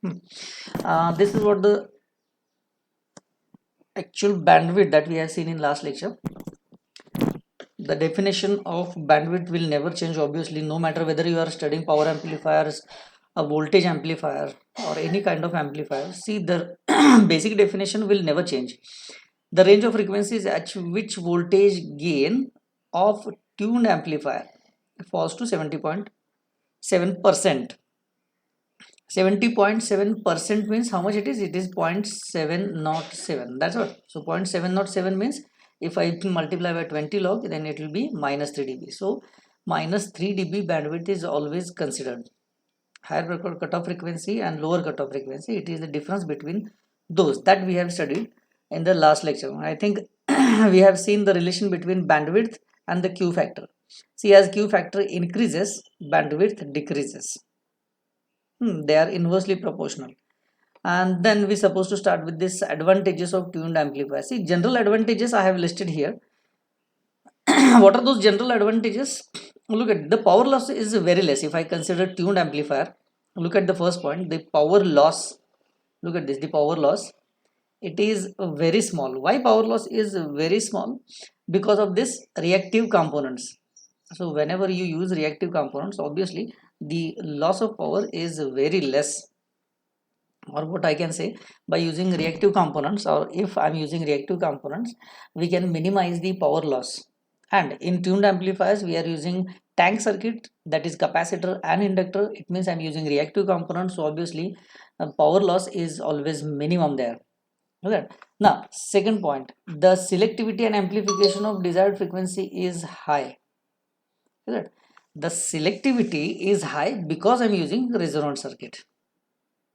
Hmm. This is what the actual bandwidth that we have seen in last lecture. The definition of bandwidth will never change, obviously, no matter whether you are studying power amplifiers, a voltage amplifier, or any kind of amplifier. See, the basic definition will never change. The range of frequencies at which voltage gain of tuned amplifier falls to 70.7%. 70.7% means how much it is? It is 0.707. That's what. So 0.707 means if I multiply by 20 log, then it will be minus 3 dB. So minus 3 dB bandwidth is always considered. Higher cutoff frequency and lower cutoff frequency, it is the difference between those that we have studied in the last lecture. I think we have seen the relation between bandwidth and the Q factor. See, as Q factor increases, bandwidth decreases. They are inversely proportional. And then we supposed to start with this advantages of tuned amplifier. See, general advantages I have listed here. What are those general advantages? Look at the power loss is very less. If I consider tuned amplifier, look at the first point, the power loss. Look at this, the power loss. It is very small. Why power loss is very small? Because of this reactive components. So whenever you use reactive components, obviously the loss of power is very less. Or what I can say, by using reactive components, or if I'm using reactive components, we can minimize the power loss. And in tuned amplifiers, we are using tank circuit, that is capacitor and inductor. It means I'm using reactive components, so obviously power loss is always minimum there. Okay. Now, second point, the selectivity and amplification of desired frequency is high. Okay. The selectivity is high because I'm using resonant circuit.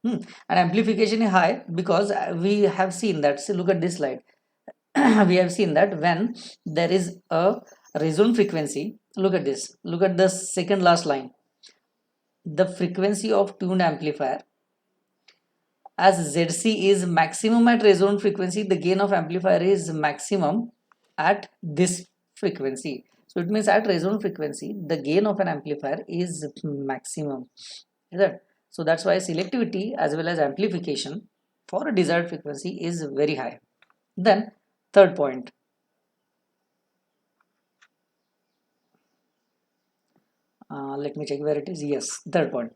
And amplification is high because we have seen that. See, look at this slide. We have seen that when there is a resonant frequency, look at this. Look at the second last line. The frequency of tuned amplifier, as ZC is maximum at resonant frequency, the gain of amplifier is maximum at this frequency. So it means at resonant frequency, the gain of an amplifier is maximum. Is that? So that's why selectivity as well as amplification for a desired frequency is very high. Then third point, let me check where it is. Yes, third point.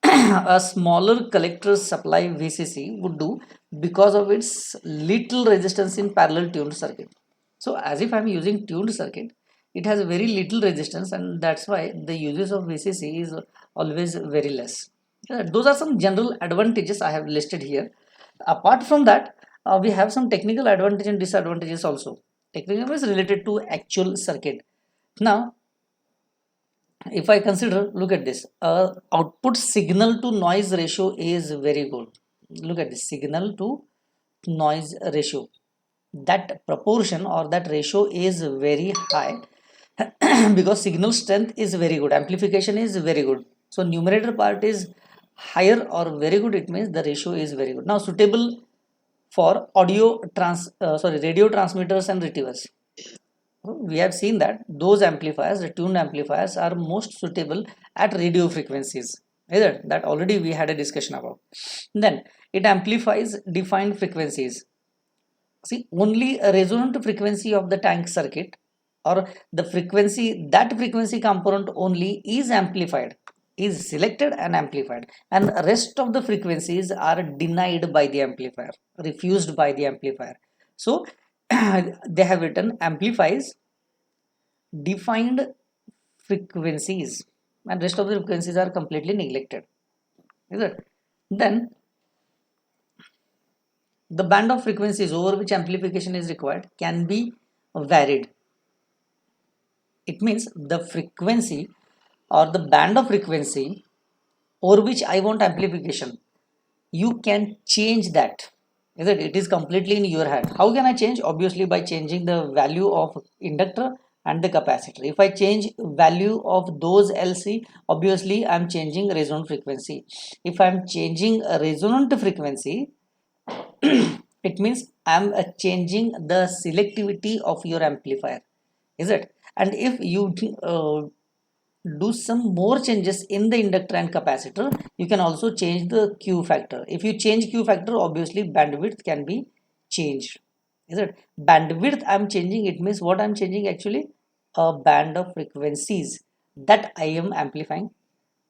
A smaller collector supply VCC would do because of its little resistance in parallel tuned circuit. So as if I'm using tuned circuit, it has very little resistance, and that's why the uses of VCC is always very less. Those are some general advantages I have listed here. Apart from that, we have some technical advantages and disadvantages also. Technical is related to actual circuit. Now, if I consider, look at this, output signal to noise ratio is very good. Look at this, signal to noise ratio. That proportion or that ratio is very high because signal strength is very good, amplification is very good. So numerator part is higher or very good, it means the ratio is very good. Now suitable for radio transmitters and receivers. We have seen that those amplifiers, the tuned amplifiers, are most suitable at radio frequencies. Is it? That already we had a discussion about. Then it amplifies defined frequencies. See, only a resonant frequency of the tank circuit, or the frequency, that frequency component only is amplified, is selected and amplified, and rest of the frequencies are denied by the amplifier, refused by the amplifier. So they have written amplifies defined frequencies, and rest of the frequencies are completely neglected. Is it? Then the band of frequencies over which amplification is required can be varied. It means the frequency or the band of frequency over which I want amplification, you can change that. Is it? It is completely in your hand. How can I change? Obviously by changing the value of inductor and the capacitor. If I change value of those LC, obviously I am changing resonant frequency. If I am changing a resonant frequency, it means I am changing the selectivity of your amplifier. Is it? And if you do some more changes in the inductor and capacitor, you can also change the Q factor. If you change Q factor, obviously bandwidth can be changed. Is it? Bandwidth I'm changing, it means what I'm changing actually? A band of frequencies that I am amplifying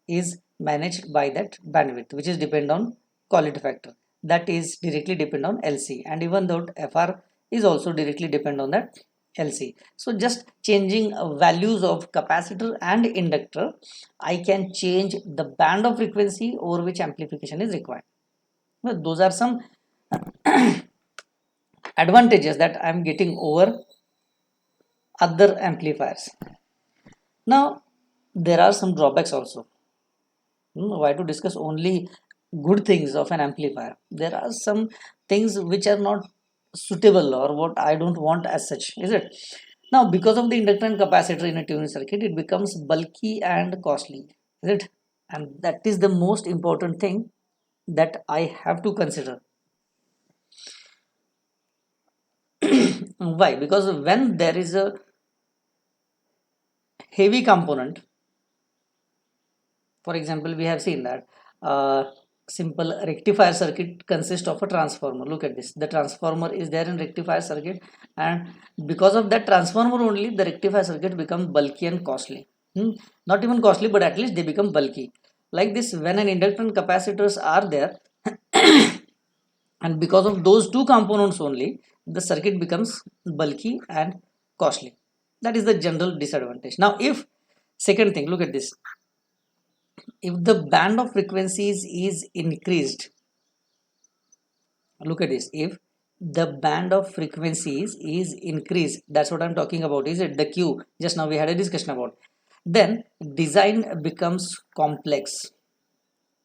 is managed by that bandwidth, which is depend on quality factor, that is directly depend on LC, and even though FR is also directly depend on that LC. So just changing values of capacitor and inductor, I can change the band of frequency over which amplification is required. Well, those are some advantages that I'm getting over other amplifiers. Now there are some drawbacks also. Why to discuss only good things of an amplifier? There are some things which are not suitable or what I don't want as such, is it? Now because of the inductor and capacitor in a tuning circuit, it becomes bulky and costly, is it? And that is the most important thing that I have to consider. Why? Because when there is a heavy component, for example, we have seen that simple rectifier circuit consists of a transformer. Look at this. The transformer is there in rectifier circuit, and because of that transformer only, the rectifier circuit becomes bulky and costly. Not even costly, but at least they become bulky. Like this, when an inductor and capacitors are there, and because of those two components only, the circuit becomes bulky and costly. That is the general disadvantage. Now, if second thing, look at this, if the band of frequencies is increased, look at this, if the band of frequencies is increased, that's what I'm talking about, is it? The Q, just now we had a discussion about, then design becomes complex.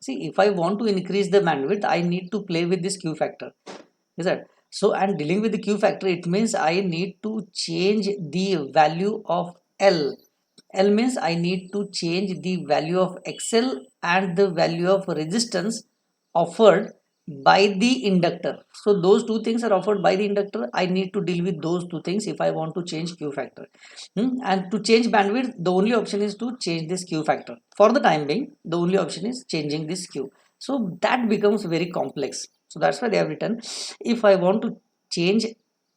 See, if I want to increase the bandwidth, I need to play with this Q factor, is that so? And dealing with the Q factor, it means I need to change the value of L. L means I need to change the value of XL and the value of resistance offered by the inductor. So those two things are offered by the inductor. I need to deal with those two things if I want to change Q factor. And to change bandwidth, the only option is to change this Q factor. For the time being, the only option is changing this Q. So that becomes very complex. So that's why they have written, if I want to change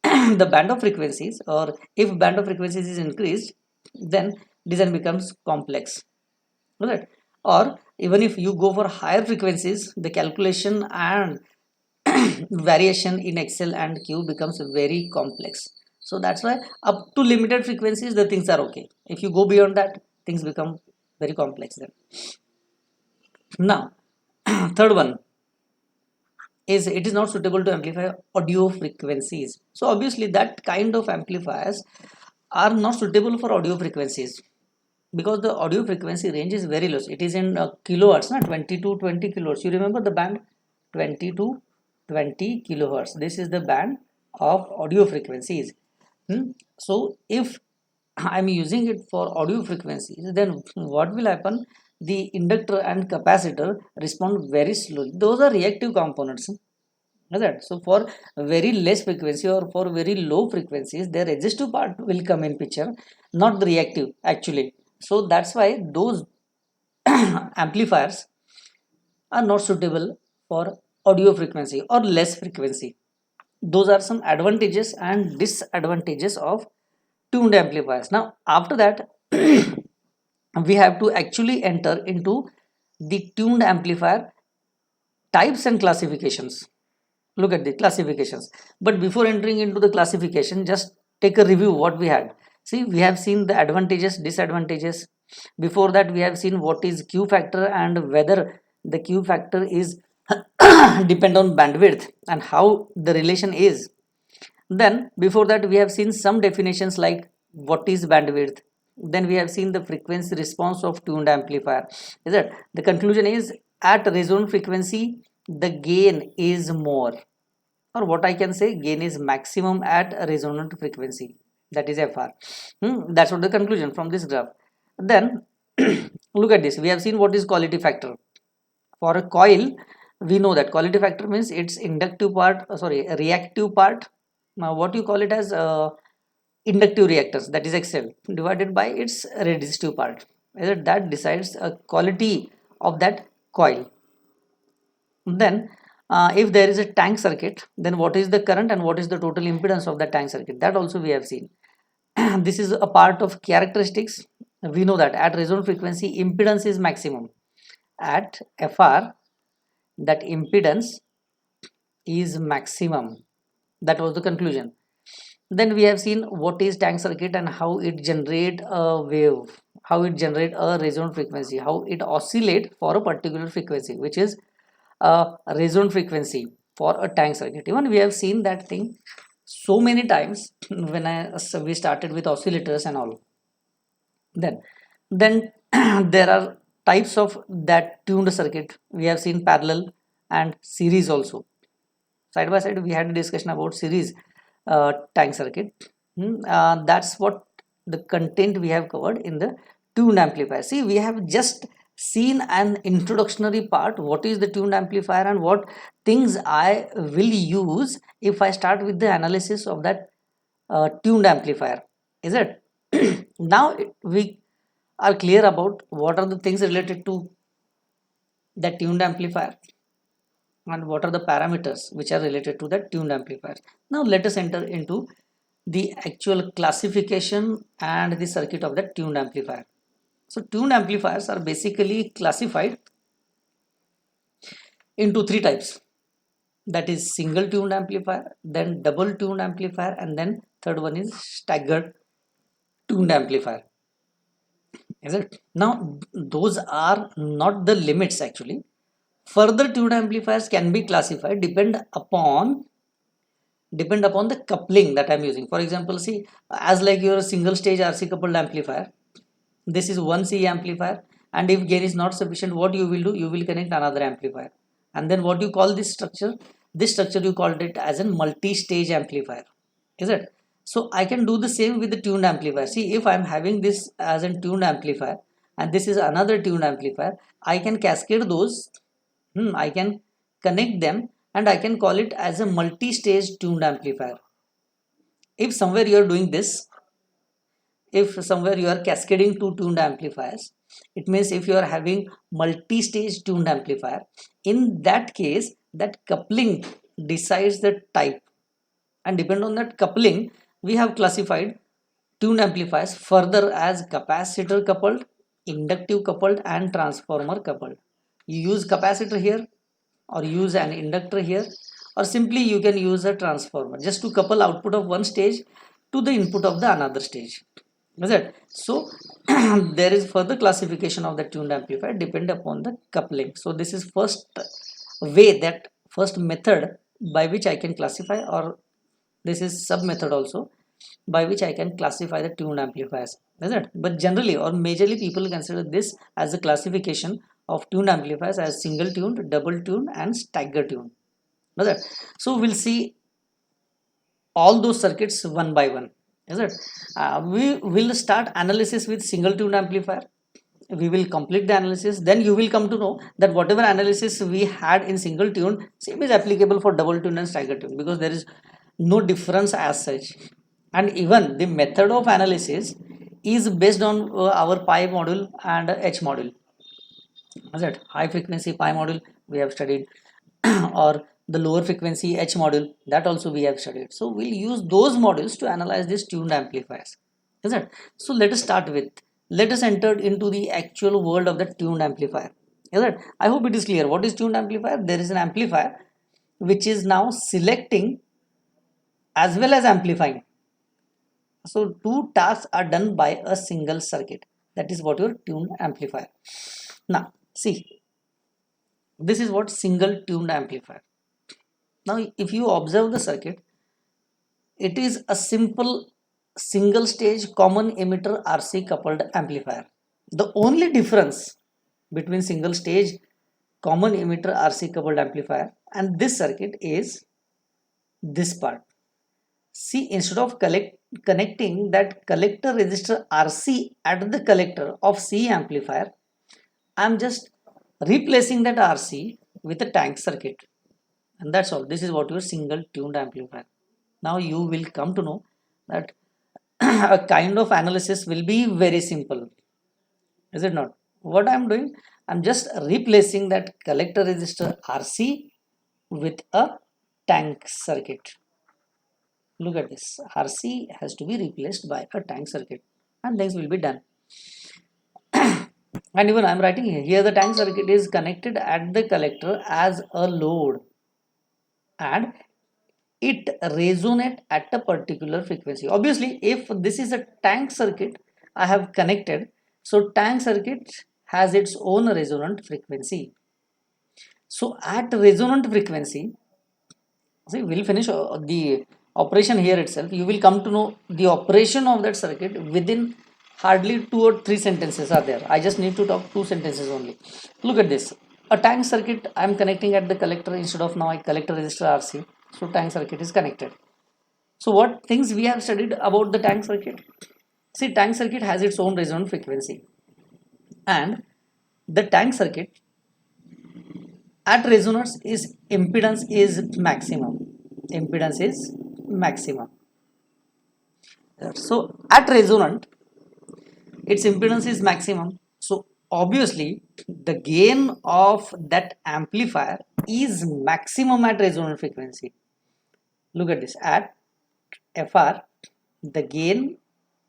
the band of frequencies, or if band of frequencies is increased, then design becomes complex, right? Or even if you go for higher frequencies, the calculation and variation in XL and Q becomes very complex. So that's why up to limited frequencies the things are okay. If you go beyond that, things become very complex then. Now third one is, it is not suitable to amplify audio frequencies. So obviously that kind of amplifiers are not suitable for audio frequencies, because the audio frequency range is very low. It is in kilohertz, not 20 to 20 kilohertz. You remember the band 20 to 20 kilohertz. This is the band of audio frequencies. So if I'm using it for audio frequencies, then what will happen? The inductor and capacitor respond very slowly. Those are reactive components. That so for very less frequency or for very low frequencies, the resistive part will come in picture, not the reactive actually. So that's why those amplifiers are not suitable for audio frequency or less frequency. Those are some advantages and disadvantages of tuned amplifiers. Now after that we have to actually enter into the tuned amplifier types and classifications. Look at the classifications, but before entering into the classification, just take a review what we had. See, we have seen the advantages, disadvantages. Before that we have seen what is Q factor and whether the Q factor is depend on bandwidth and how the relation is. Then before that we have seen some definitions like what is bandwidth. Then we have seen the frequency response of tuned amplifier. Is that the conclusion is, at resonant frequency the gain is more, or what I can say, gain is maximum at a resonant frequency, that is FR. That's what the conclusion from this graph. Then look at this, we have seen what is quality factor. For a coil, we know that quality factor means its inductive part, reactive part, what you call it as inductive reactance, that is XL, divided by its resistive part, That decides a quality of that coil. Then if there is a tank circuit, then what is the current and what is the total impedance of the tank circuit, that also we have seen. This is a part of characteristics. We know that at resonant frequency impedance is maximum. At FR, that impedance is maximum. That was the conclusion. Then we have seen what is tank circuit and how it generate a wave, how it generate a resonant frequency, how it oscillate for a particular frequency, which is a resonant frequency for a tank circuit. Even we have seen that thing so many times when we started with oscillators and all. Then there are types of that tuned circuit. We have seen parallel and series also. Side by side we had a discussion about series tank circuit. That's what the content we have covered in the tuned amplifier. See, we have just seen an introductory part, what is the tuned amplifier and what things I will use if I start with the analysis of that tuned amplifier, is it? Now we are clear about what are the things related to the tuned amplifier and what are the parameters which are related to the tuned amplifiers. Now let us enter into the actual classification and the circuit of the tuned amplifier. So tuned amplifiers are basically classified into three types, that is single tuned amplifier, then double tuned amplifier, and then third one is staggered tuned amplifier, is it? Now those are not the limits actually. Further tuned amplifiers can be classified depend upon the coupling that I'm using. For example, see, as like your single stage RC coupled amplifier, this is one C amplifier, and if gain is not sufficient, what you will do, you will connect another amplifier, and then what you call this structure, you called it as a multi-stage amplifier, is it? So I can do the same with the tuned amplifier. See, if I'm having this as a tuned amplifier and this is another tuned amplifier, I can cascade those. I can connect them and I can call it as a multi-stage tuned amplifier. If somewhere you are doing this, if somewhere you are cascading two tuned amplifiers, it means if you are having multi-stage tuned amplifier, in that case that coupling decides the type, and depend on that coupling we have classified tuned amplifiers further as capacitor coupled, inductive coupled, and transformer coupled. You use capacitor here or use an inductor here, or simply you can use a transformer just to couple output of one stage to the input of the another stage, is it? So there is further classification of the tuned amplifier depend upon the coupling. So this is first way, that first method by which I can classify, or this is sub method also by which I can classify the tuned amplifiers, is it? But generally or majorly people consider this as a classification of tuned amplifiers as single tuned, double tuned, and stagger tuned, is it? So we'll see all those circuits one by one, is it? We will start analysis with single tuned amplifier. We will complete the analysis, then you will come to know that whatever analysis we had in single tune, same is applicable for double tune and stagger tune, because there is no difference as such. And even the method of analysis is based on our pi module and h module, is it? High frequency pi module we have studied or the lower frequency h module, that also we have studied. So we'll use those modules to analyze these tuned amplifiers, is it? So let us start with, let us enter into the actual world of the tuned amplifier, is it? I hope it is clear what is tuned amplifier. There is an amplifier which is now selecting as well as amplifying. So two tasks are done by a single circuit, that is what your tuned amplifier. Now see, this is what single tuned amplifier. Now if you observe the circuit, it is a simple single stage common emitter RC coupled amplifier. The only difference between single stage common emitter RC coupled amplifier and this circuit is this part. See, instead of connecting that collector resistor RC at the collector of C amplifier, I am just replacing that RC with a tank circuit, and that's all. This is what your single tuned amplifier. Now you will come to know that a kind of analysis will be very simple. is it not? What I'm doing, I'm just replacing that collector resistor RC with a tank circuit. Look at this, RC has to be replaced by a tank circuit and things will be done. And even I'm writing here the tank circuit is connected at the collector as a load and it resonate at a particular frequency. Obviously if this is a tank circuit I have connected, so tank circuit has its own resonant frequency. So at resonant frequency, see we'll finish the operation here itself. You will come to know the operation of that circuit within hardly 2 or 3 sentences are there. I just need to talk 2 sentences only. Look at this, a tank circuit I'm connecting at the collector instead of now I collector resistor RC. So tank circuit is connected. So what things we have studied about the tank circuit? See, tank circuit has its own resonant frequency and the tank circuit at resonance is impedance is maximum. Impedance is maximum. So at resonant its impedance is maximum. So obviously the gain of that amplifier is maximum at resonant frequency. Look at this, at FR the gain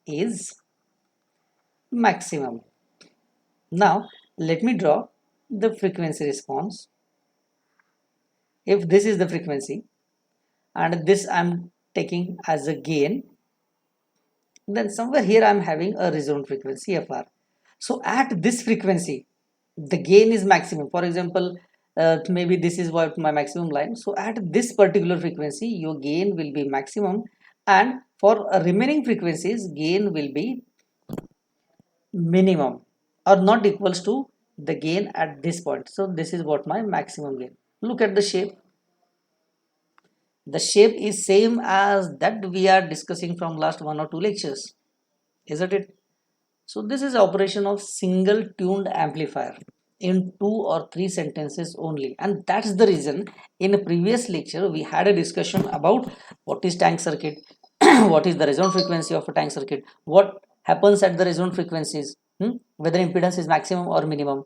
is maximum. Now let me draw the frequency response. If this is the frequency and this I'm taking as a gain, then somewhere here I'm having a resonant frequency FR. So at this frequency the gain is maximum. For example, maybe this is what my maximum line. So at this particular frequency your gain will be maximum and for remaining frequencies gain will be minimum or not equals to the gain at this point. So this is what my maximum gain. Look at the shape. The shape is same as that we are discussing from last 1 or 2 lectures, isn't it? So this is operation of single tuned amplifier in 2 or 3 sentences only, and that's the reason in a previous lecture we had a discussion about what is tank circuit, what is the resonant frequency of a tank circuit, what happens at the resonant frequencies, whether impedance is maximum or minimum.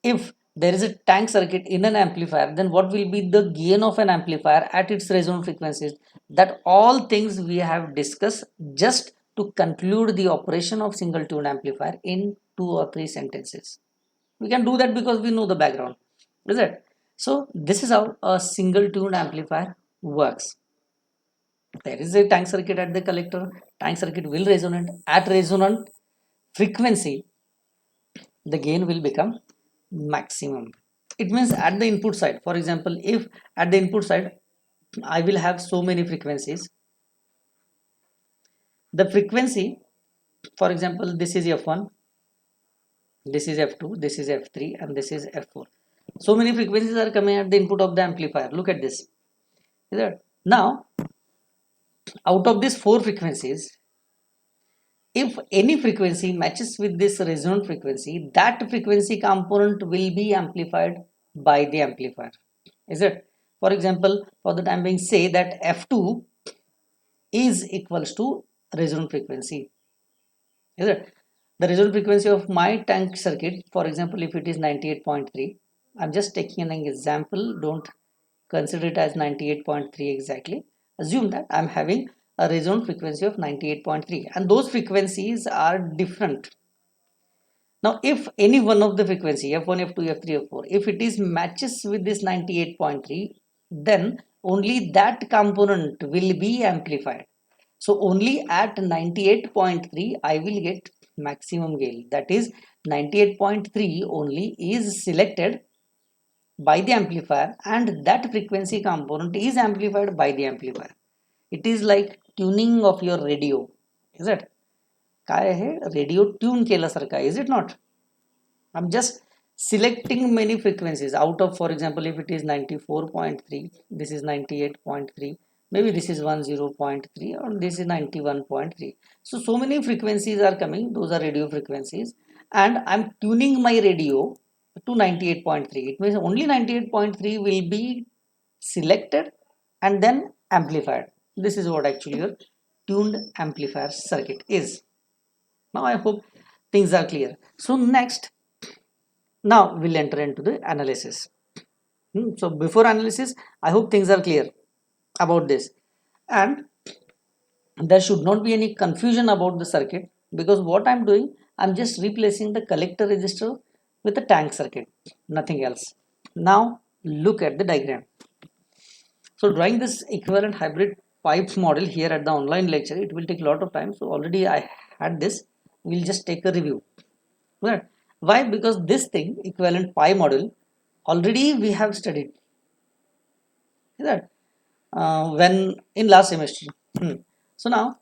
If there is a tank circuit in an amplifier, then what will be the gain of an amplifier at its resonant frequencies? That all things we have discussed just to conclude the operation of single tune amplifier in 2 or 3 sentences. We can do that because we know the background, is it? So this is how a single tune amplifier works. There is a tank circuit at the collector. Tank circuit will resonate at resonant frequency. The gain will become maximum. It means at the input side, for example, if at the input side I will have so many frequencies, the frequency, for example, this is F1, this is F2, this is F3 and this is F4. So many frequencies are coming at the input of the amplifier. Look at this. Now out of these 4 frequencies, if any frequency matches with this resonant frequency, that frequency component will be amplified by the amplifier. Is it? For example, for the time being, say that F2 is equals to resonant frequency. Is it? The resonant frequency of my tank circuit, for example, if it is 98.3, I'm just taking an example, don't consider it as 98.3 exactly. Assume that I'm having a resonant frequency of 98.3 and those frequencies are different. Now if any one of the frequency F1, F2, F3, F4, if it is matches with this 98.3, then only that component will be amplified. So only at 98.3 I will get maximum gain. That is 98.3 only is selected by the amplifier and that frequency component is amplified by the amplifier. It is like tuning of your radio. Is it? काय आहे radio tune केल्यासारखा, is it not? I'm just selecting many frequencies out of, for example, if it is 94.3, this is 98.3, maybe this is 10.3 or this is 91.3. So many frequencies are coming, those are radio frequencies, and I'm tuning my radio to 98.3. It means only 98.3 will be selected and then amplified. This is what actually your tuned amplifier circuit is. Now I hope things are clear. So next, now we'll enter into the analysis. So before analysis, I hope things are clear about this, and there should not be any confusion about the circuit, because what I'm doing, I'm just replacing the collector resistor with a tank circuit, nothing else. Now look at the diagram. So drawing this equivalent hybrid pipes model here at the online lecture, it will take a lot of time. So already I had this. We'll just take a review. Right? Why? Because this thing, equivalent pi model, already we have studied that when in last semester. So now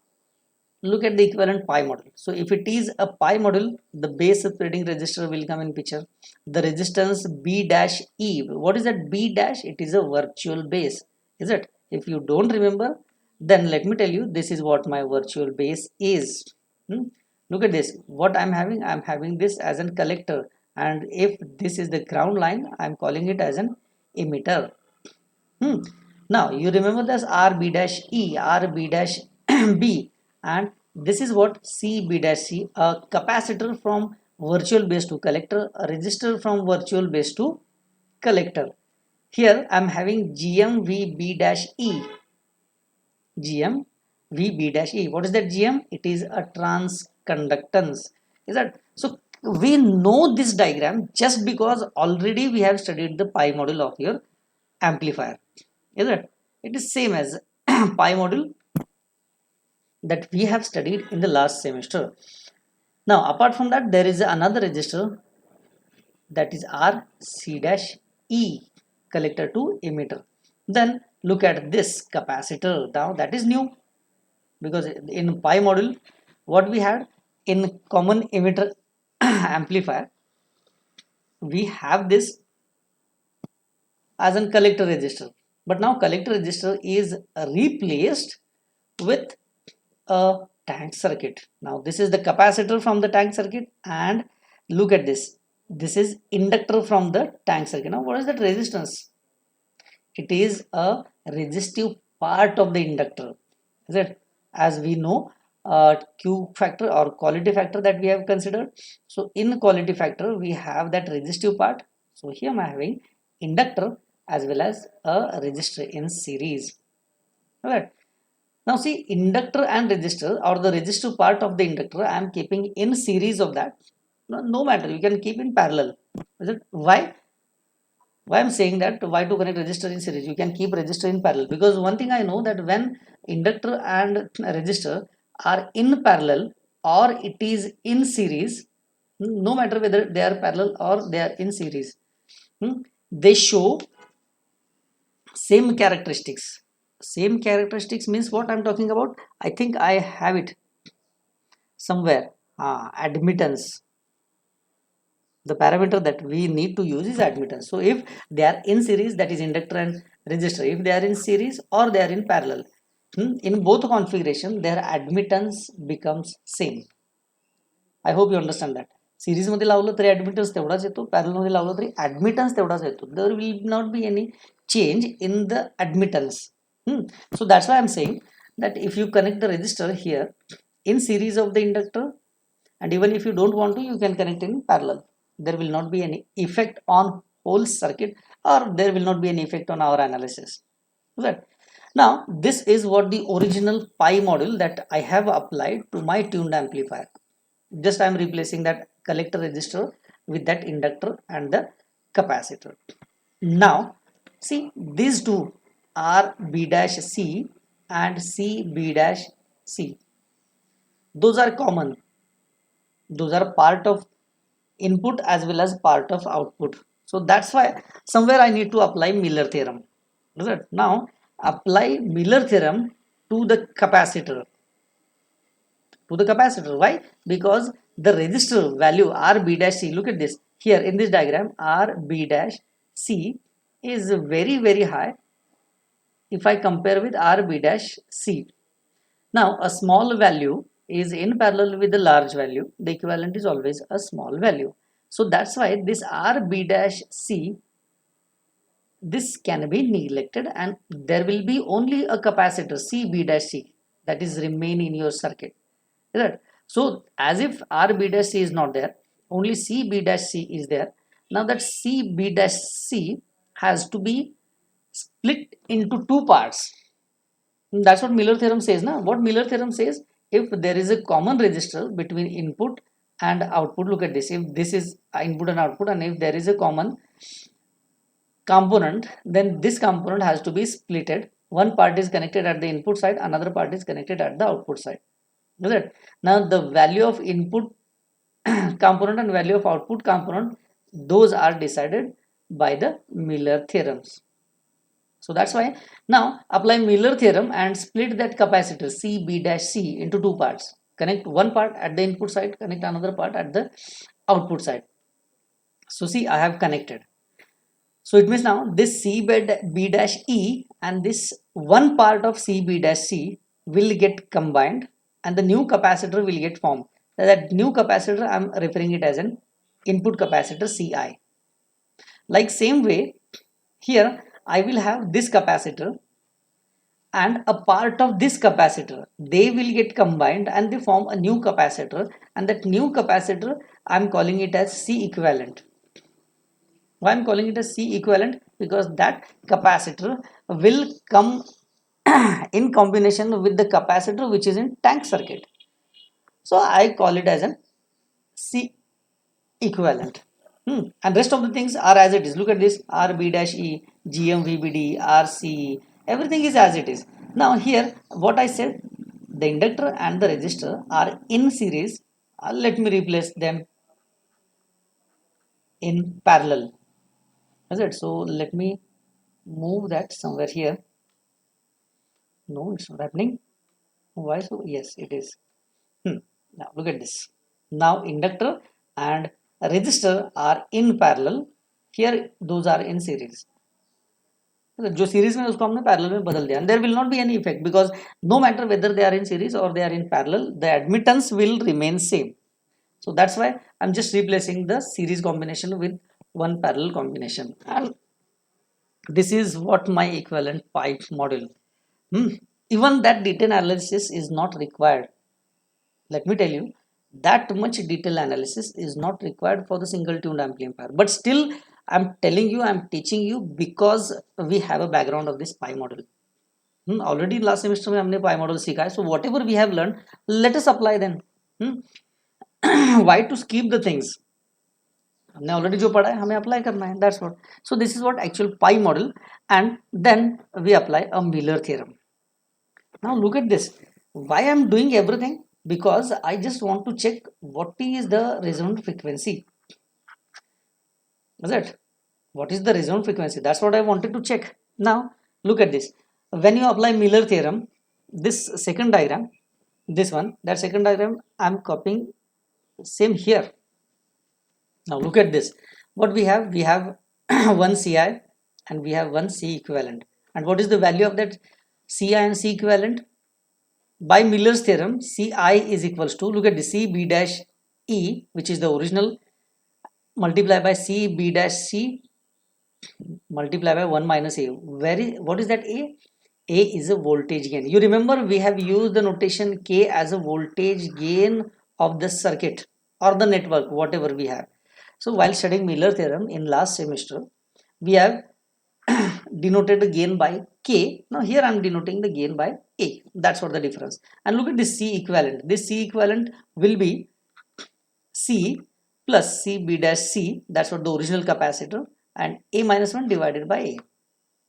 look at the equivalent pi model. So if it is a pi model, the base spreading resistor will come in picture. The resistance B dash E. What is that B dash? It is a virtual base. Is it? If you don't remember, then let me tell you, this is what my virtual base is. Look at this. What I'm having this as an collector. And if this is the ground line, I'm calling it as an emitter. Now you remember this RB dash E, RB dash B, and this is what CB dash C, a capacitor from virtual base to collector, a resistor from virtual base to collector. Here I am having GMVB dash E, GMVB dash E. What is that GM? It is a transconductance. Is that so? We know this diagram just because already we have studied the pi model of your amplifier. Is it? It is same as pi module that we have studied in the last semester. Now apart from that, there is another resistor, that is RC dash E, collector to emitter. Then look at this capacitor. Now that is new, because in pi module what we had in common emitter amplifier, we have this as a collector resistor, but now collector resistor is replaced with a tank circuit. Now this is the capacitor from the tank circuit, and look at this, this is inductor from the tank circuit. Now what is that resistance? It is a resistive part of the inductor. Is it? As we know, Q factor or quality factor that we have considered. So in quality factor we have that resistive part. So here I am having inductor as well as a resistor in series. Alright. Now see, inductor and resistor, or the resistive part of the inductor, I am keeping in series of that. No matter, you can keep in parallel. Is it? Why? Why I'm saying that? Why to connect resistor in series? You can keep resistor in parallel, because one thing I know, that when inductor and resistor are in parallel or it is in series, no matter whether they are parallel or they are in series, they show same characteristics. Same characteristics means what I'm talking about. I think I have it somewhere. Admittance. The parameter that we need to use is admittance. So if they are in series, that is inductor and resistor. If they are in series or they are in parallel, in both configuration their admittance becomes same. I hope you understand that. Series मध्ये लावलं तरी admittance तेवढाच येतो, parallel मध्ये लावलं तरी admittance तेवढाच येतो. There will not be any change in the admittance. So that's why I'm saying that if you connect the resistor here in series of the inductor, and even if you don't want to, you can connect in parallel, there will not be any effect on whole circuit, or there will not be any effect on our analysis. Right. Now this is what the original pi model that I have applied to my tuned amplifier. Just I am replacing that collector resistor with that inductor and the capacitor. Now see, these two are B dash C and C B dash C. Those are common. Those are part of input as well as part of output. So that's why somewhere I need to apply Miller theorem. Right? Now apply Miller theorem to the capacitor. Why? Because the resistor value RB dash C, look at this here in this diagram, RB dash C is very high if I compare with RB dash C. Now a small value is in parallel with the large value, the equivalent is always a small value. So that's why this RB dash C, this can be neglected, and there will be only a capacitor CB dash C that is remain in your circuit. Right? So as if R B dash C is not there, only C B dash C is there. Now that C B dash C has to be split into two parts. That's what Miller theorem says. Now what Miller theorem says, if there is a common resistor between input and output, look at this, if this is input and output, and if there is a common component, then this component has to be splitted. One part is connected at the input side, another part is connected at the output side. Is it? Now the value of input component and value of output component, those are decided by the Miller theorems. So that's why now apply Miller theorem and split that capacitor C B dash C into two parts. Connect one part at the input side, connect another part at the output side. So see, I have connected. So it means now this C B dash E and this one part of C B dash C will get combined and the new capacitor will get formed. That new capacitor, I am referring it as an input capacitor Ci. Like same way, here I will have this capacitor and a part of this capacitor. They will get combined and they form a new capacitor, and that new capacitor I am calling it as C equivalent. Why I am calling it as C equivalent? Because that capacitor will come in combination with the capacitor which is in tank circuit. So I call it as an C equivalent. And rest of the things are as it is. Look at this, R B dash E, GM VBD, RC, everything is as it is. Now here what I said, the inductor and the resistor are in series. Let me replace them in parallel. Is it? So let me move that somewhere here. No, it's not happening. Why so? Yes, it is. Now look at this. Now inductor and resistor are in parallel. Here those are in series. जो series में उसको हमने parallel में बदल दिया, and there will not be any effect because no matter whether they are in series or they are in parallel, the admittance will remain same. So that's why I'm just replacing the series combination with one parallel combination, and this is what my equivalent pipe model. Even that detailed analysis is not required. Let me tell you, that much detailed analysis is not required for the single tuned amplifier, but still I'm telling you, I'm teaching you because we have a background of this pi model. Already last semester में हमने pi model सीखा है, so whatever we have learned, let us apply then. Why to skip the things? हमने already जो पढ़ा है हमें apply करना है, that's what. So this is what actual pi model, and then we apply a Miller theorem. Now look at this. Why I'm doing everything? Because I just want to check what is the resonant frequency. Is it? What is the resonant frequency? That's what I wanted to check. Now look at this. When you apply Miller theorem, this second diagram, this one, that second diagram, I'm copying same here. Now look at this. What we have one Ci and we have one C equivalent. And what is the value of that Ci and C equivalent? By Miller's theorem, Ci is equals to, look at the C B dash E, which is the original, multiply by C B dash C, multiply by 1 minus A. What is that A? A is a voltage gain. You remember we have used the notation K as a voltage gain of the circuit or the network, whatever we have. So while studying Miller theorem in last semester, we have denoted the gain by K. Now here I am denoting the gain by A. That's what the difference. And look at this C equivalent. This C equivalent will be C plus C B dash C. That's what the original capacitor, and A minus 1 divided by A.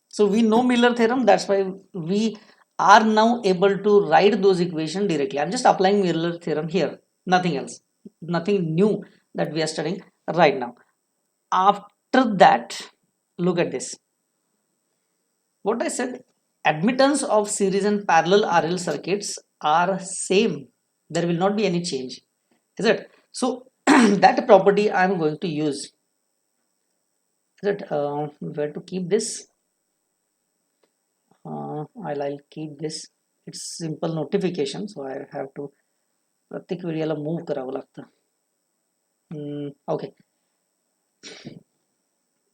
So we know Miller theorem. That's why we are now able to write those equations directly. I'm just applying Miller theorem here. Nothing else. Nothing new that we are studying right now. After that, look at this. What I said, admittance of series and parallel RL circuits are same. There will not be any change. Is it? So that property I am going to use. Is it? Where to keep this? I'll keep this. It's simple notification, so I have to प्रत्येक वेळेला move करावं लागतं. Okay.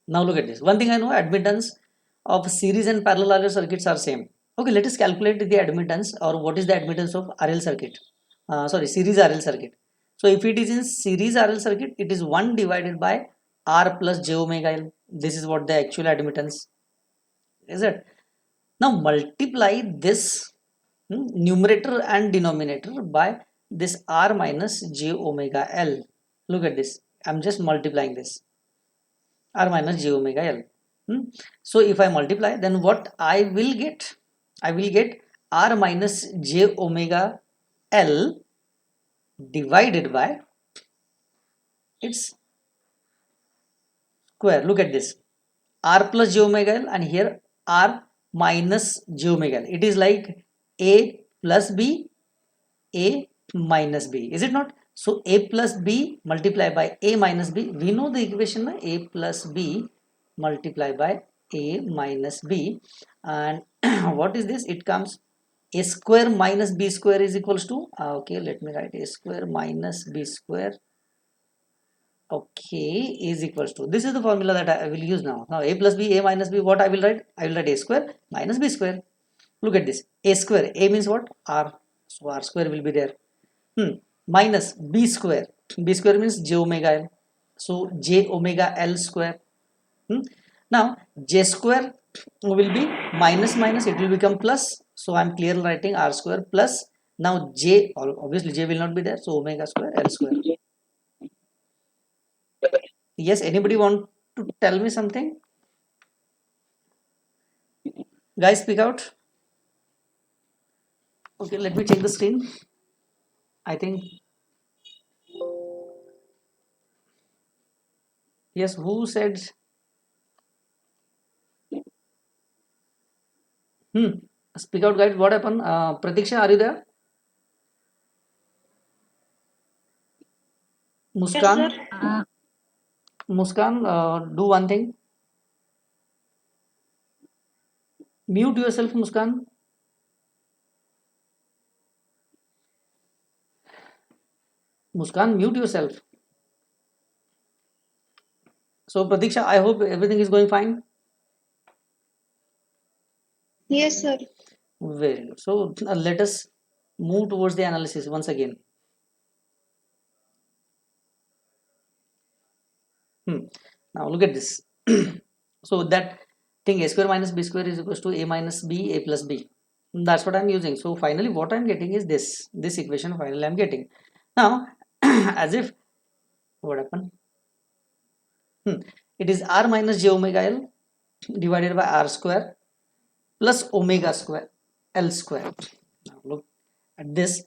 Now look at this. One thing I know, admittance of series and parallel RL circuits are same. Okay, let us calculate the admittance, or what is the admittance of RL circuit. sorry, series RL circuit. So if it is in series RL circuit, it is 1 divided by R plus j omega L. This is what the actual admittance is it. Now multiply this numerator and denominator by this R minus j omega L. Look at this. I'm just multiplying this R minus j omega L. So if I multiply, then what I will get? I will get R minus j omega L divided by its square. Look at this. R plus j omega L and here R minus j omega L. It is like A plus B, A minus B. Is it not? So A plus B multiplied by A minus B. We know the equation na? A plus B multiplied by A minus B. And what is this? It comes A square minus B square is equals to, okay, let me write A square minus B square, okay, is equals to, this is the formula that I will use now. Now A plus B, A minus B, what I will write? I will write A square minus B square. Look at this. A square, A means what? R. So R square will be there. Minus B square. B square means j omega L. So j omega L square. Now j square will be minus minus, it will become plus. So I am clearly writing R square plus. Now j, obviously j will not be there. So omega square L square. Yes, anybody want to tell me something? Guys, speak out. Okay, let me check the screen. I think, yes, who said? Speak out, guys. What happened? Pratiksha, are you there? Yes, Muskan, sir. Muskan, do one thing. Mute yourself, Muskan. Muskan, mute yourself. So, Pratiksha, I hope everything is going fine. Yes, sir. Very good. So, let us move towards the analysis once again. Now, look at this. So, that thing A square minus B square is equals to A minus B, A plus B. That's what I'm using. So, finally, what I'm getting is this equation. Finally, I'm getting. Now, as if, what happened? It is R minus j omega L divided by R square plus omega square L square. Now look at this.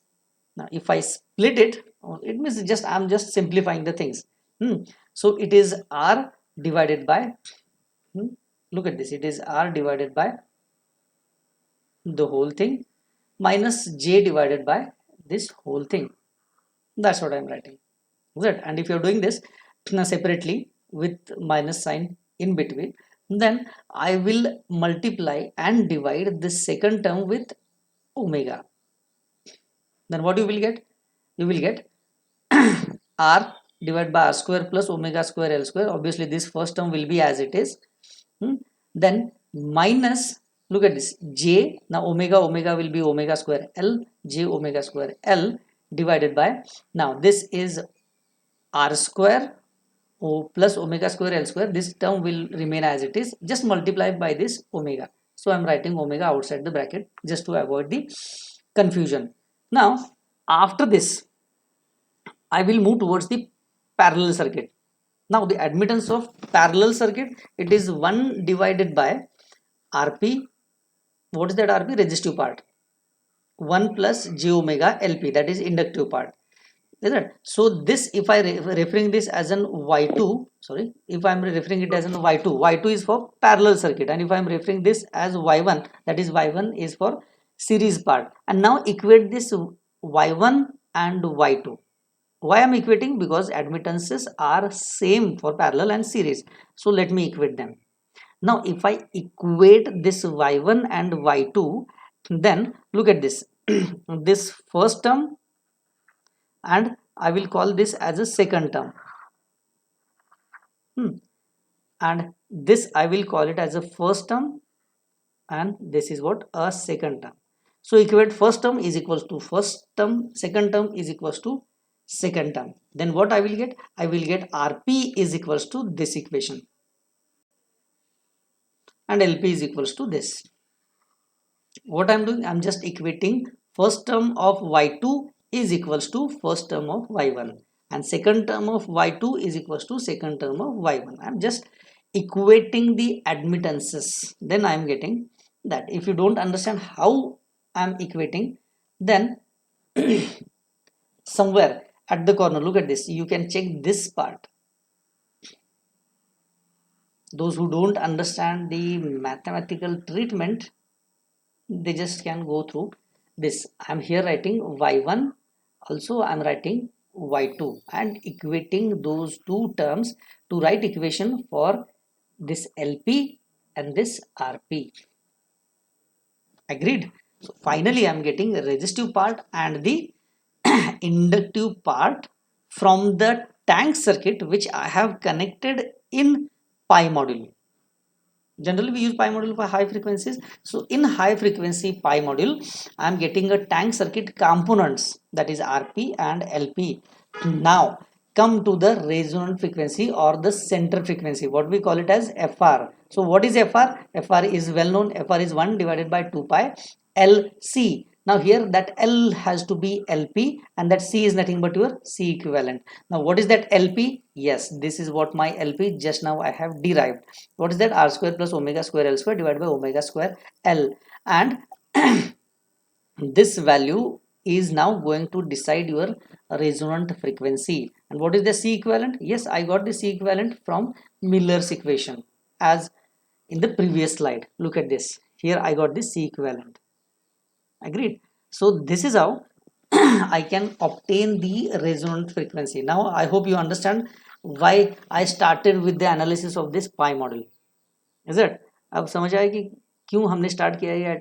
Now if I split it, it means just I'm just simplifying the things. So it is R divided by, look at this, it is R divided by the whole thing minus J divided by this whole thing. That's what I'm writing. Right? And if you're doing this separately with minus sign in between, then I will multiply and divide the second term with omega. Then what you will get? You will get r divided by r square plus omega square L square. Obviously this first term will be as it is. Then minus, look at this, j, now omega will be omega square L, j omega square L divided by, now this is r square plus omega square L square. This term will remain as it is, just multiply by this omega. So I'm writing omega outside the bracket just to avoid the confusion. Now after this I will move towards the parallel circuit. Now the admittance of parallel circuit, it is 1 divided by Rp. What is that Rp? Resistive part. 1 plus j omega Lp, that is inductive part. Is it? So this, if I referring this as an y2, sorry, if I'm referring it as an y2 is for parallel circuit, and if I'm referring this as y1, that is y1 is for series part. And now equate this y1 and y2. Why I'm equating? Because admittances are same for parallel and series. So let me equate them. Now if I equate this y1 and y2, then look at this. This first term, and I will call this as a second term. And this I will call it as a first term, and this is what a second term. So equate first term is equals to first term, second term is equals to second term. Then what I will get? I will get Rp is equals to this equation and Lp is equals to this. What I'm doing, I'm just equating first term of y2 is equals to first term of y1 and second term of y2 is equals to second term of y1. I'm just equating the admittances. Then I'm getting that. If you don't understand how I'm equating, then somewhere at the corner, look at this, you can check this part. Those who don't understand the mathematical treatment, they just can go through this. I'm here writing y1, also I'm writing y2 and equating those two terms to write equation for this LP and this RP. Agreed? So finally I'm getting the resistive part and the inductive part from the tank circuit which I have connected in pi module. Generally we use pi module for high frequencies. So in high frequency pi module I am getting a tank circuit components, that is RP and LP. Now come to the resonant frequency or the center frequency, what we call it as FR. So what is FR? FR is well known. FR is 1 divided by 2 pi LC. Now here that L has to be LP and that C is nothing but your C equivalent. Now what is that LP? Yes, this is what my LP just now I have derived. What is that? R square plus omega square L square divided by omega square L, and this value is now going to decide your resonant frequency. And what is the C equivalent? Yes, I got the C equivalent from Miller's equation as in the previous slide. Look at this. Here I got the C equivalent. Agreed? So this is how I can obtain the resonant frequency. Now I hope you understand why I started with the analysis of this pi model. Is it? अब समझ आया कि क्यों हमने start किया है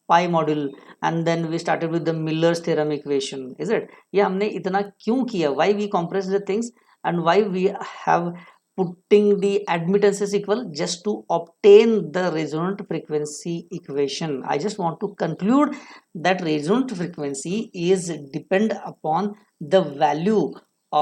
pi module and then we started with the Miller's theorem equation. Is it? ये हमने इतना क्यों किया? Why we compress the things and why we have putting the admittances equal just to obtain the resonant frequency equation. I just want to conclude that resonant frequency is depend upon the value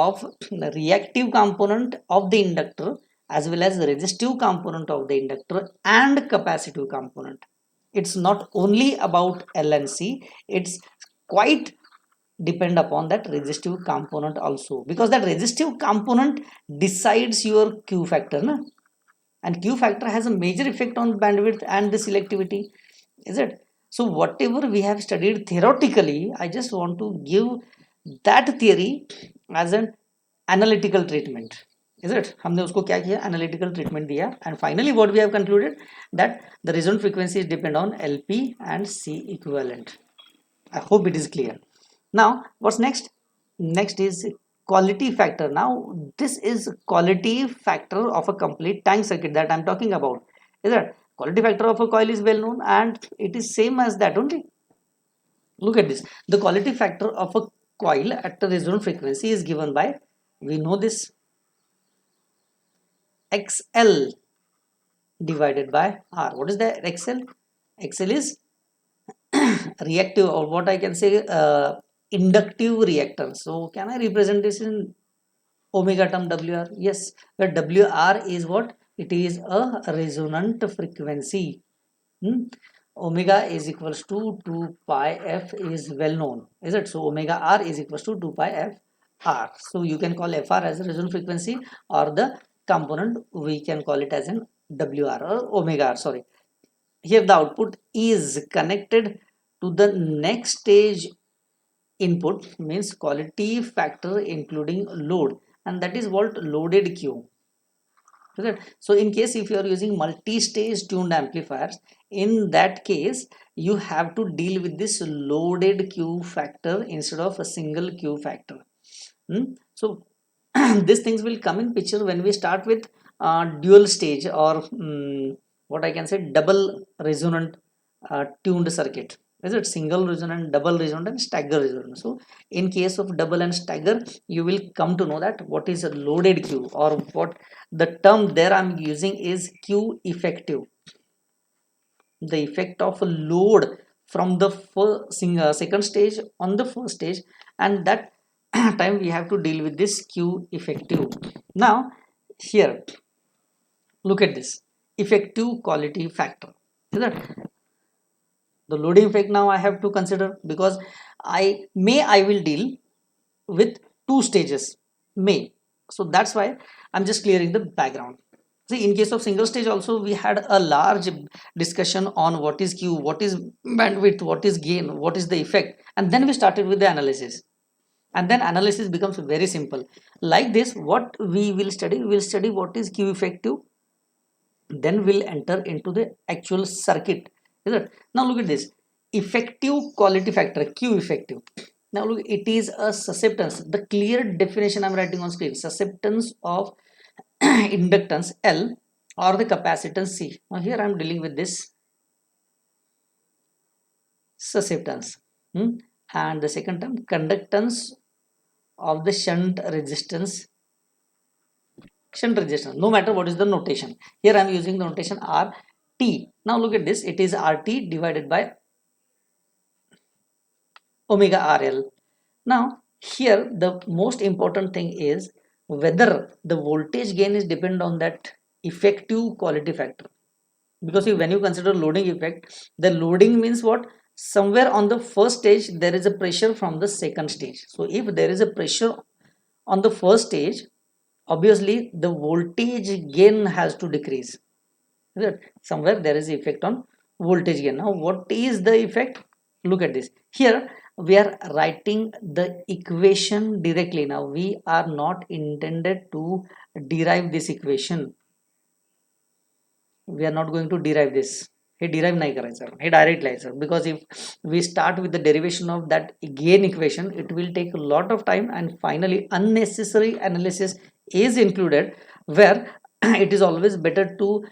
of the reactive component of the inductor as well as the resistive component of the inductor and capacitive component. It's not only about L and C, it's quite depend upon that resistive component also, because that resistive component decides your Q factor, na? And Q factor has a major effect on bandwidth and the selectivity, is it? So whatever we have studied theoretically, I just want to give that theory as an analytical treatment. Is it? हमने उसको क्या किया? Analytical treatment दिया. And finally what we have concluded that the resonant frequencies depend on LP and C equivalent. I hope it is clear. Now what's next? Next is quality factor. Now this is quality factor of a complete tank circuit that I'm talking about. Is that quality factor of a coil is well known and it is same as that only. Look at this. The quality factor of a coil at the resonant frequency is given by, we know this, XL divided by R. What is the XL? XL is reactive, or what I can say, inductive reactance. So can I represent this in omega term WR? Yes, where WR is what? It is a resonant frequency. Omega is equals to 2 pi f is well known, is it? So omega r is equals to 2 pi f r. So you can call fr as a resonant frequency, or the component we can call it as an WR or omega r, sorry. Here the output is connected to the next stage input, means quality factor including load, and that is what loaded Q. So in case if you are using multi-stage tuned amplifiers, in that case you have to deal with this loaded Q factor instead of a single Q factor. So these things will come in picture when we start with dual stage, or what I can say, double resonant tuned circuit. Is it single resonant, double resonant and stagger resonant? So in case of double and stagger, you will come to know that what is a loaded Q, or what the term there I'm using is Q effective. The effect of a load from the second stage on the first stage, and that time we have to deal with this Q effective. Now here, look at this effective quality factor. Is that the loading effect now I have to consider, because I will deal with two stages, may. So that's why I'm just clearing the background. See, in case of single stage also, we had a large discussion on what is Q, what is bandwidth, what is gain, what is the effect, and then we started with the analysis. And then analysis becomes very simple. Like this, what we will study, what is Q effective, then we'll enter into the actual circuit. Is it? Now look at this effective quality factor, Q effective. Now look, it is a susceptance. The clear definition I'm writing on screen: susceptance of inductance L or the capacitance C. Now here I'm dealing with this susceptance. And the second term, conductance of the shunt resistance, no matter what is the notation. Here I'm using the notation RT. Now look at this, it is RT divided by omega RL. Now here the most important thing is whether the voltage gain is depend on that effective quality factor. Because when you consider loading effect, the loading means what? Somewhere on the first stage there is a pressure from the second stage. So if there is a pressure on the first stage, obviously the voltage gain has to decrease. Right? Somewhere there is effect on voltage gain. Now what is the effect? Look at this. Here we are writing the equation directly. Now we are not intended to derive this equation. We are not going to derive this. Hey derive नाही करायचं, हे direct लिहायचं. Because if we start with the derivation of that gain equation, it will take a lot of time, and finally unnecessary analysis is included, where it is always better to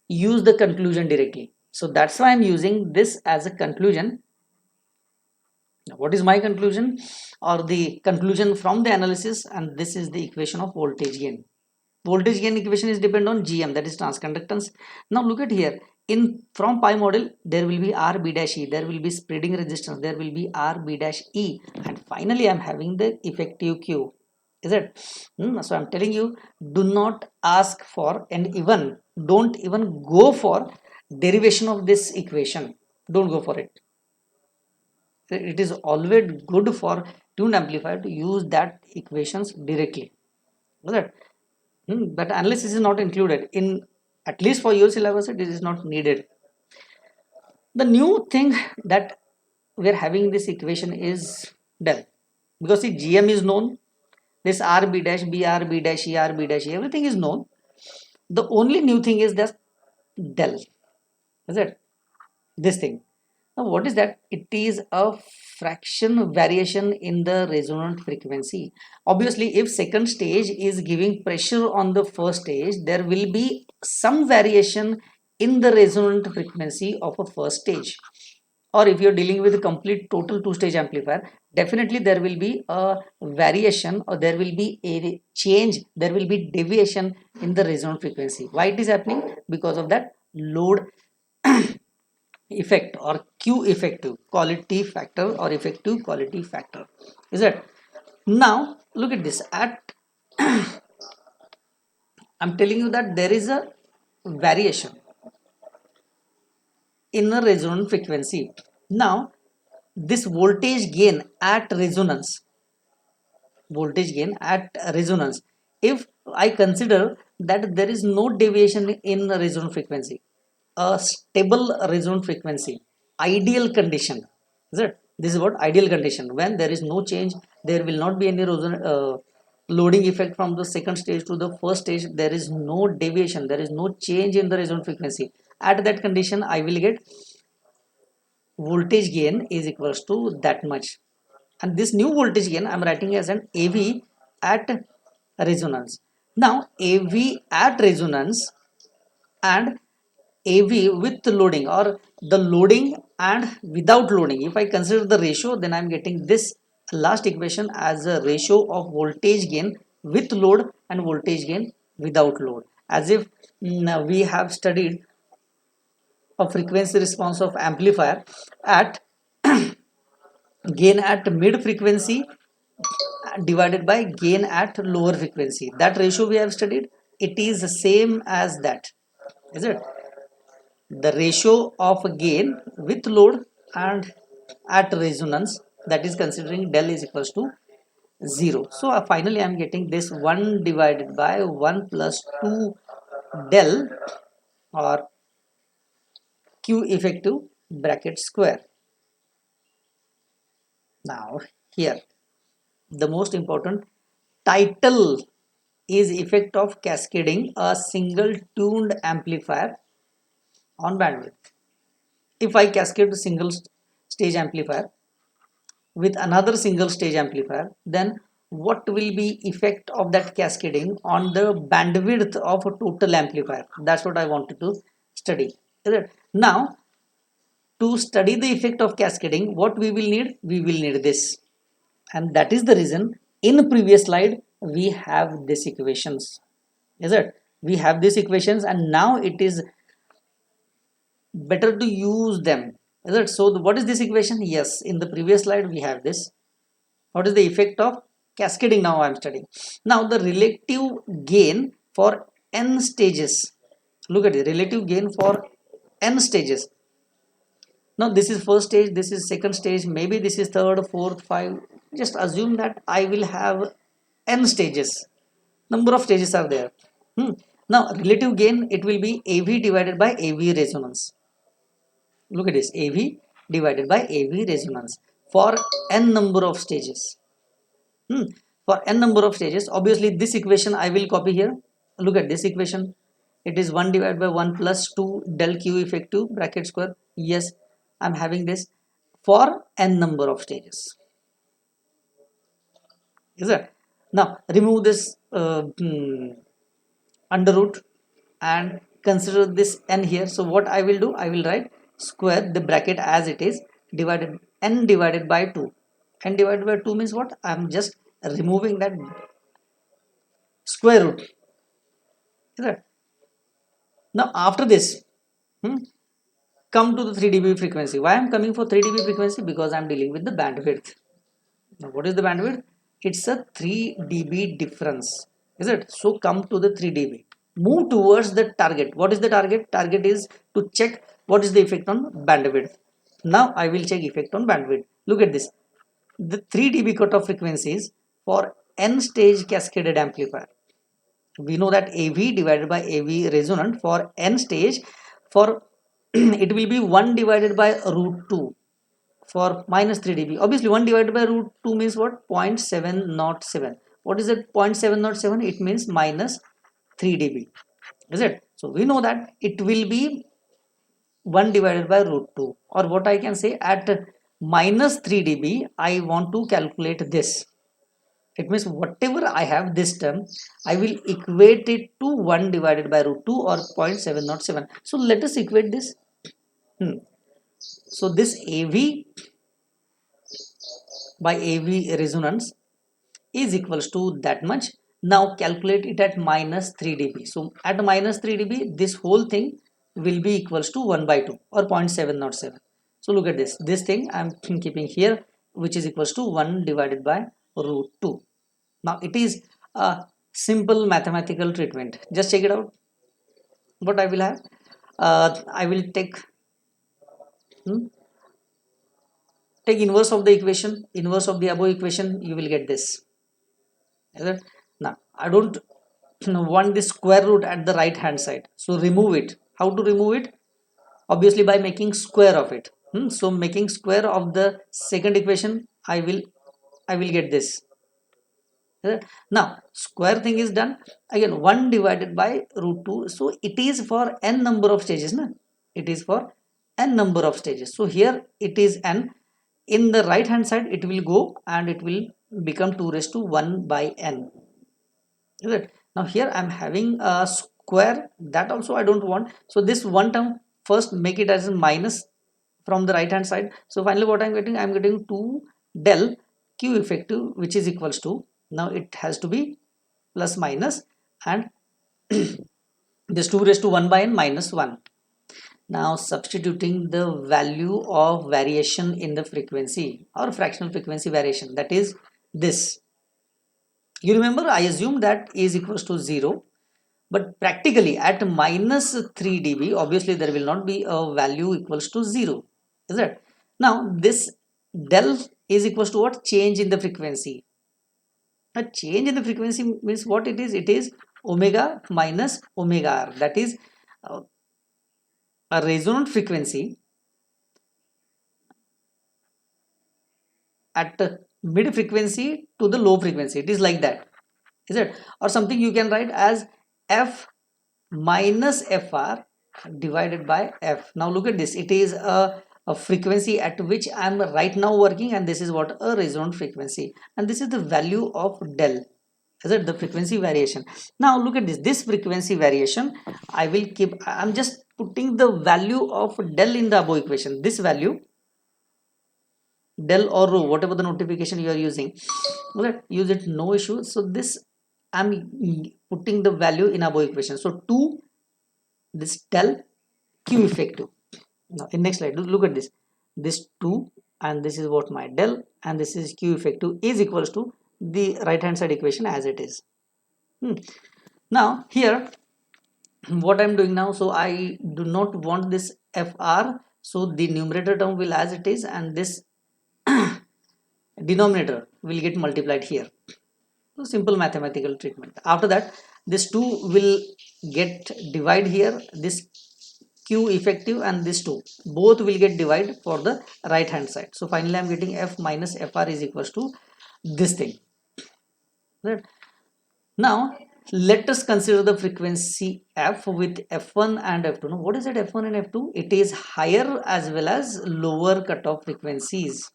use the conclusion directly. So that's why I'm using this as a conclusion. Now, what is my conclusion or the conclusion from the analysis? And this is the equation of voltage gain. Voltage gain equation is depend on GM, that is transconductance. Now look at here, in from pi model there will be RB dash E, there will be spreading resistance, there will be RB dash E, and finally I'm having the effective Q. Is it? So I'm telling you, do not ask for, and even don't even go for derivation of this equation. Don't go for it. It is always good for tuned amplifier to use that equations directly. Is it? But analysis is not included in, at least for your syllabus it is not needed. The new thing that we are having this equation is del, because see GM is known, this RB dash B, RB dash E, RB dash E, everything is known. The only new thing is that del. Is it? This thing. Now what is that? It is a fraction variation in the resonant frequency. Obviously if second stage is giving pressure on the first stage, there will be some variation in the resonant frequency of a first stage. Or if you're dealing with a complete total two-stage amplifier, definitely there will be a variation, or there will be a change, there will be deviation in the resonant frequency. Why it is happening? Because of that load effect or Q effective quality factor or effective quality factor. Is it? Now look at this. At I'm telling you that there is a variation in the resonant frequency. Now this voltage gain at resonance, if I consider that there is no deviation in the resonant frequency, a stable resonant frequency, ideal condition. Is it? This is what ideal condition. When there is no change, there will not be any loading effect from the second stage to the first stage. There is no deviation, there is no change in the resonant frequency. At that condition, I will get voltage gain is equals to that much. And this new voltage gain I'm writing as an AV at resonance. Now AV at resonance and AV with loading, or the loading and without loading, if I consider the ratio, then I'm getting this last equation as a ratio of voltage gain with load and voltage gain without load, as if we have studied of frequency response of amplifier at gain at mid frequency divided by gain at lower frequency. That ratio we have studied, it is the same as that, is it? The ratio of gain with load and at resonance, that is considering del is equals to 0. So finally I am getting this 1 divided by 1 plus 2 del or Q effective bracket square. Now here the most important title is effect of cascading a single tuned amplifier on bandwidth. If I cascade a single stage amplifier with another single stage amplifier, then what will be effect of that cascading on the bandwidth of a total amplifier? That's what I wanted to study. Now, to study the effect of cascading, what we will need? We will need this. And that is the reason in previous slide we have this equations. Is it? We have these equations and now it is better to use them. Is it? So what is this equation? Yes, in the previous slide we have this. What is the effect of cascading? Now I am studying. Now the relative gain for n stages. Look at the relative gain for n stages. Now this is first stage, this is second stage, maybe this is third, fourth, five. Just assume that I will have n stages. Number of stages are there. Now relative gain, it will be AV divided by AV resonance. Look at this, AV divided by AV resonance for n number of stages. For n number of stages, obviously this equation I will copy here. Look at this equation. It is 1 divided by 1 plus 2 del Q effective bracket square. Yes, I'm having this for n number of stages. Is it? Now remove this under root and consider this n here. So what I will do, I will write square the bracket as it is divided n divided by 2. N divided by 2 means what? I'm just removing that square root. Is it? Now after this, come to the 3 dB frequency. Why I'm coming for 3 dB frequency? Because I'm dealing with the bandwidth. Now what is the bandwidth? It's a 3 dB difference. Is it? So come to the 3 dB. Move towards the target. What is the target? Target is to check what is the effect on bandwidth. Now I will check effect on bandwidth. Look at this. The 3 dB cutoff frequencies for n stage cascaded amplifier. We know that AV divided by AV resonant for n stage, for it will be 1 divided by root 2 for minus 3 dB. Obviously 1 divided by root 2 means what? 0.707. What is it? 0.707? It means minus 3 dB. Is it? So we know that it will be 1 divided by root 2, or what I can say, at minus 3 dB I want to calculate this. It means whatever I have this term, I will equate it to 1 divided by root 2 or 0.707. So let us equate this. So this AV by AV resonance is equals to that much. Now calculate it at minus 3 dB. So at minus 3 dB, this whole thing will be equals to 1 by 2 or 0.707. So look at this. This thing I'm keeping here, which is equals to 1 divided by root 2. Now it is a simple mathematical treatment. Just check it out. What I will have, I will take inverse of the equation, inverse of the above equation. You will get this. Now I don't want this square root at the right hand side, so remove it. How to remove it? Obviously by making square of it. So making square of the second equation, I will get this. Now square thing is done. Again 1 divided by root 2. So it is for n number of stages. It is for n number of stages. So here it is n. In the right hand side it will go and it will become 2 raised to 1 by n. Is it? Now here I'm having a square, that also I don't want. So this one term, first make it as a minus from the right hand side. So finally what I'm getting 2 del Q effective, which is equals to, now it has to be plus minus, and this 2 raised to 1 by n minus 1. Now substituting the value of variation in the frequency or fractional frequency variation, that is this. You remember I assumed that A is equals to 0, but practically at minus 3 dB, obviously there will not be a value equals to 0, is it? Now this del is equals to what? Change in the frequency. A change in the frequency means what it is? It is omega minus omega r. That is uh, a resonant frequency at mid frequency to the low frequency. It is like that, is it? Or something you can write as f minus fr divided by f. Now look at this. It is a frequency at which I am right now working, and this is what a resonant frequency, and this is the value of del, is it? The frequency variation. Now look at this frequency variation. I will keep, I'm just putting the value of del in the above equation. This value del or rho, whatever the notification you are using, okay, use it, no issue. So this I'm putting the value in above equation. So 2, this del q effective. Now in next slide, look at this 2, and this is what my del, and this is q effective is equals to the right hand side equation as it is. Now here what I'm doing now, so I do not want this fr, so the numerator term will as it is, and this denominator will get multiplied here. So simple mathematical treatment. After that, this 2 will get divide here, this q effective and this 2 both will get divide for the right hand side. So finally I'm getting f minus fr is equals to this thing, right? Now let us consider the frequency f with f1 and f2. Now what is it, f1 and f2? It is higher as well as lower cutoff frequencies.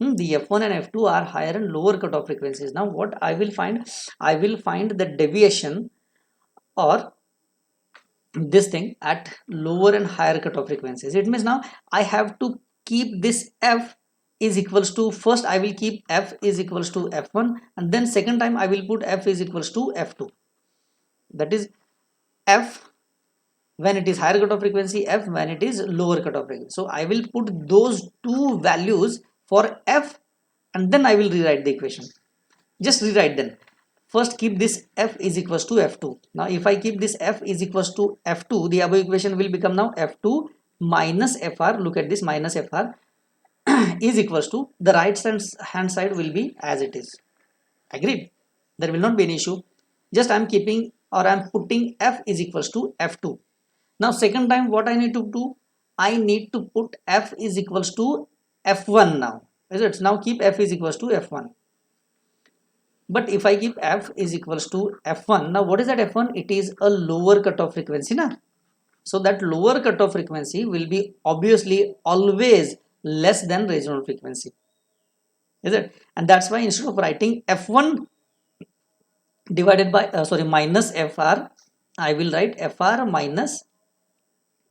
The f1 and f2 are higher and lower cutoff frequencies. Now what I will find? I will find the deviation or this thing at lower and higher cutoff frequencies. It means now I have to keep this f is equals to, first I will keep f is equals to f1, and then second time I will put f is equals to f2. That is f when it is higher cutoff frequency, f when it is lower cutoff frequency. So I will put those two values for f, and then I will rewrite the equation. Just rewrite them. First keep this f is equals to f2. Now if I keep this f is equals to f2, the above equation will become now f2 minus fr. Look at this, minus fr is equals to, the right hand side will be as it is. Agreed? There will not be an issue. Just I'm keeping, or I'm putting f is equals to f2. Now second time what I need to do? I need to put f is equals to f1 now. Is it? Now keep f is equals to f1. But if I keep f is equals to f1, now what is that f1? It is a lower cutoff frequency, na? So that lower cutoff frequency will be obviously always less than resonant frequency, is it? And that's why instead of writing f1 divided by minus fr, I will write fr minus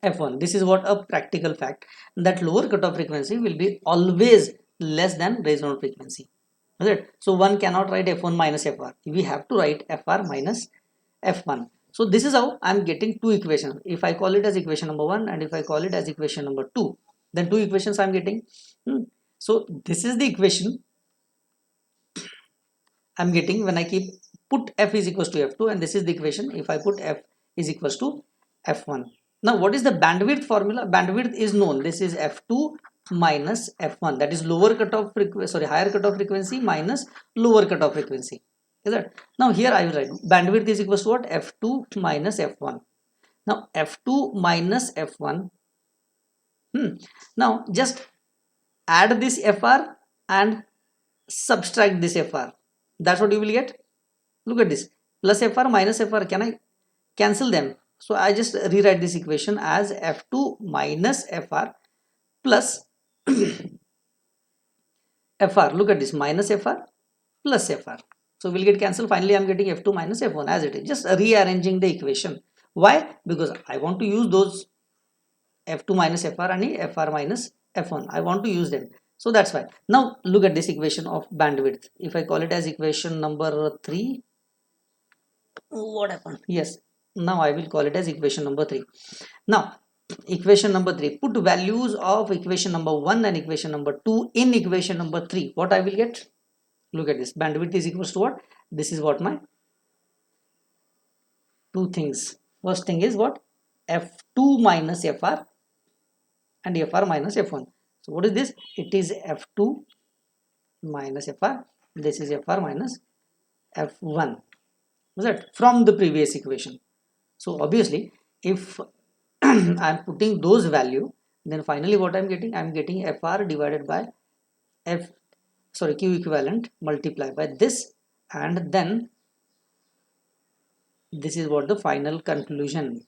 f1. This is what a practical fact, that lower cutoff frequency will be always less than resonant frequency. Is it? So one cannot write f1 minus fr. We have to write fr minus f1. So this is how I'm getting two equations. If I call it as equation number 1 and if I call it as equation number 2, then two equations I'm getting. So this is the equation I'm getting when I keep put f is equals to f2, and this is the equation if I put f is equals to f1. Now what is the bandwidth formula? Bandwidth is known. This is f2 minus f1, that is lower cutoff frequency, higher cutoff frequency minus lower cutoff frequency. Is that? Now here I will write bandwidth is equals to what? f2 minus f1. Now f2 minus f1. Now just add this fr and subtract this fr. That's what you will get. Look at this, plus fr minus fr. Can I cancel them? So I just rewrite this equation as f2 minus fr plus fr. Look at this, minus fr plus fr. So we'll get cancelled. Finally I'm getting f2 minus f1 as it is, just rearranging the equation. Why? Because I want to use those f2 minus fr and fr minus f1. I want to use them. So that's why. Now look at this equation of bandwidth. If I call it as equation number 3, what happened? Yes, now I will call it as equation number 3. Now equation number 3, put values of equation number 1 and equation number 2 in equation number 3, what I will get? Look at this, bandwidth is equals to what? This is what my two things. First thing is what? F2 minus Fr and Fr minus F1. So what is this? It is F2 minus Fr. This is Fr minus F1. Was that from the previous equation? So obviously, if I am putting those value, then finally what I am getting? I am getting Fr divided by Q equivalent multiplied by this, and then this is what the final conclusion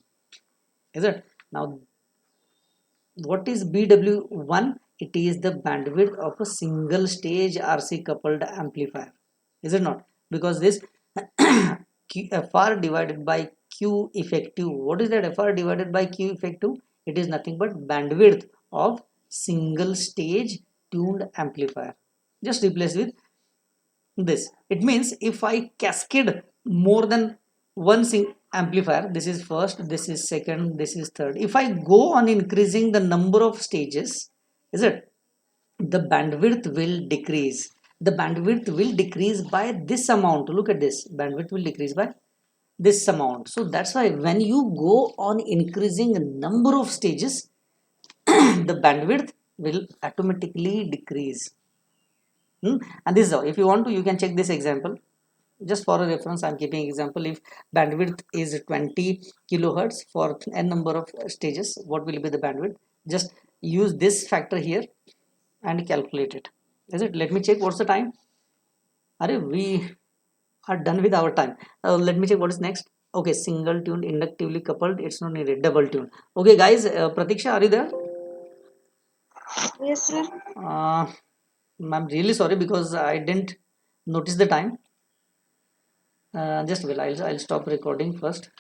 is. It now, what is BW1? It is the bandwidth of a single stage RC coupled amplifier, is it not? Because this FR divided by Q effective, what is that FR divided by Q effective? It is nothing but bandwidth of single stage tuned amplifier. Just replace with this. It means if I cascade more than one amplifier, this is first, this is second, this is third, if I go on increasing the number of stages, is it, the bandwidth will decrease. The bandwidth will decrease by this amount. Look at this, bandwidth will decrease by this amount. So that's why when you go on increasing number of stages, the bandwidth will automatically decrease. And this is how, if you want to, you can check this example. Just for a reference, I'm keeping example. If bandwidth is 20 kilohertz for n number of stages, what will be the bandwidth? Just use this factor here and calculate it. Is it? Let me check what's the time. We are done with our time. Let me check what is next. Okay, single tuned, inductively coupled, it's not needed. Double tuned. Okay guys, Pratiksha, are you there? Yes, sir. I'm really sorry because I didn't notice the time. Just well, I'll stop recording first.